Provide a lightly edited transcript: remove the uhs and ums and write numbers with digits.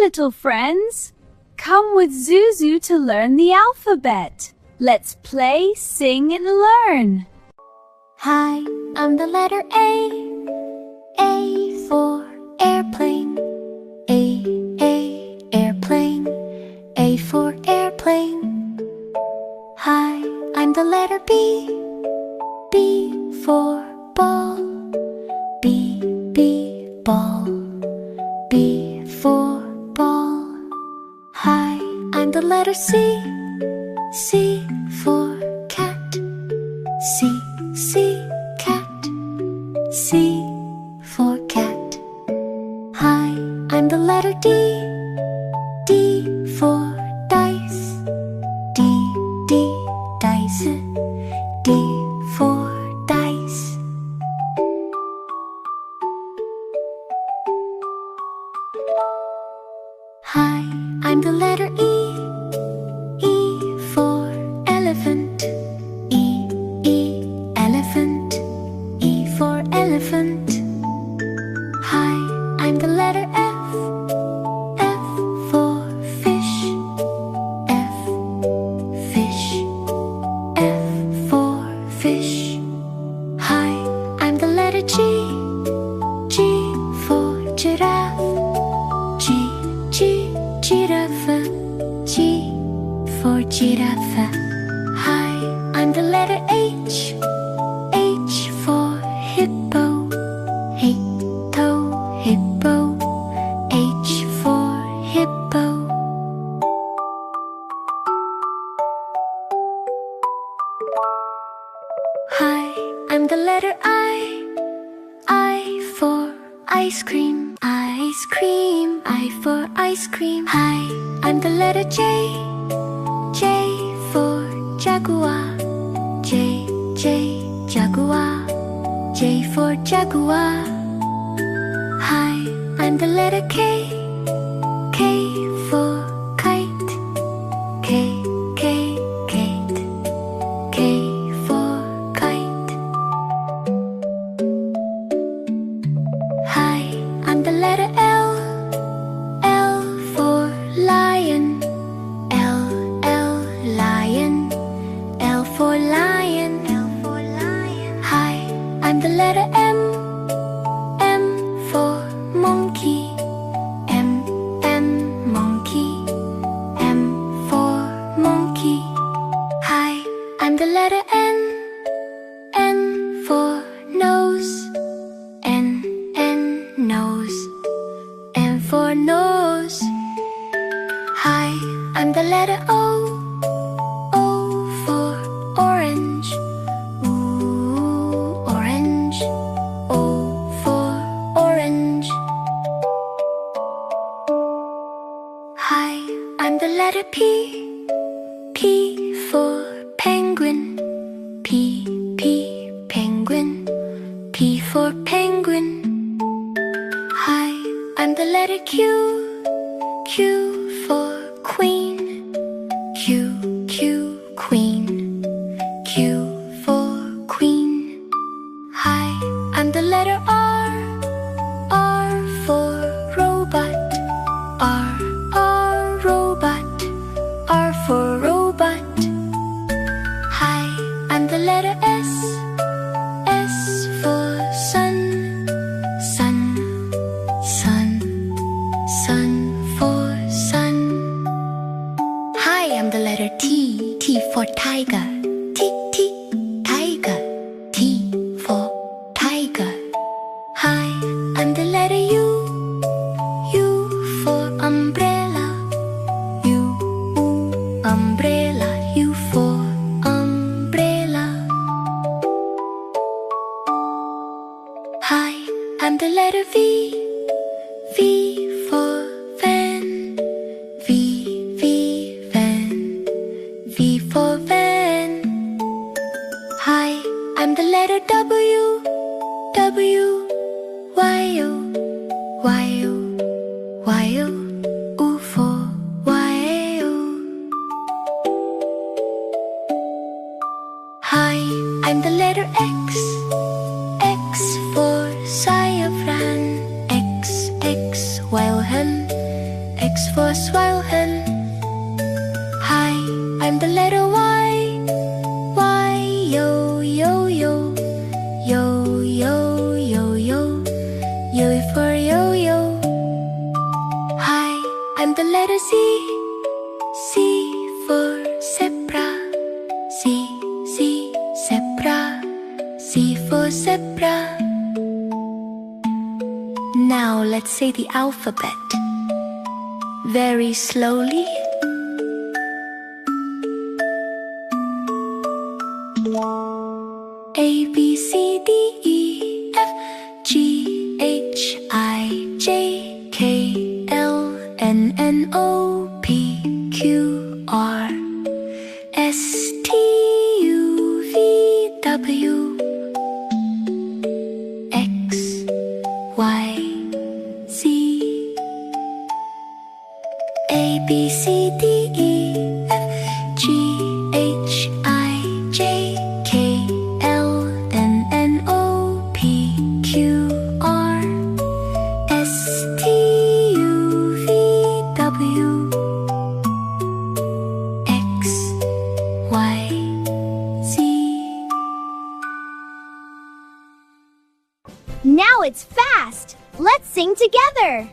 little friends. Come with Zuzu to learn the alphabet. Let's play, sing, and learn. Hi, I'm the letter A. A for airplane. Airplane. A for airplane. Hi, I'm the letter B. B for ball. Ball. B for ball. Hi, I'm the letter C. C for cat. Cat. C for cat. Hi, I'm the letter D. D for dice. Dice. D for dice. Hi, I'm the letter E. E for elephant. Elephant. E for elephant. Hi, I'm the letter F. F for fish. Fish. F for fish. Hi, I'm the letter G. G for giraffe. Giraffe. G for giraffe. Hi, I'm the letter H. H for hippo. Hippo. H for hippo. Hi, I'm the letter I. I for ice cream. I for ice cream. Hi, I'm the letter J. J for jaguar. Jaguar. J for jaguar. Hi, I'm the letter K. K for kite. Kite. K for kite. Hi, I'm the letter L. L for lion. Lion. L for lion. Hi, I'm the letter M. M for monkey. Monkey. M for monkey. Hi, I'm the letter N. N for nose. Nose. N for nose. Hi, I'm the letter O. O for orange. Orange. O for orange. Hi, I'm the letter P. P for penguin. Penguin. P for penguin. Hi, I'm the letter Q. Q for queen. Queen. Q for queen. Hi, I'm the letter R. R for robot. Robot. R for robot. Hi, I'm the letter S. S for sun. Sun for sun. Hi, I'm the letter T. T for tiger. Tiger. T for tiger. Hi, I'm the letter U. U for umbrella. Umbrella. U for umbrella. Hi, I'm the letter V. V for van. Van. V for van. X for swallow. Hi, I'm the letter Y. Y, yo, yo, yo. Yo, yo, yo, yo. Yo for yo-yo. Hi, I'm the letter Z. C for zebra. Z, zebra. Z for zebra. Now let's say the alphabet very slowly. A, B, C, D, E, F, G, H, I, J, K, L, M, N, O, P, Q, R, S, T, U, V, W, X, Y, Z. A, B, C, D, E, F, G, H, I, J, K, L, M, N, O, P, Q, R, S, T, U, V, W, X, Y, Z. Now it's fast! Let's sing together!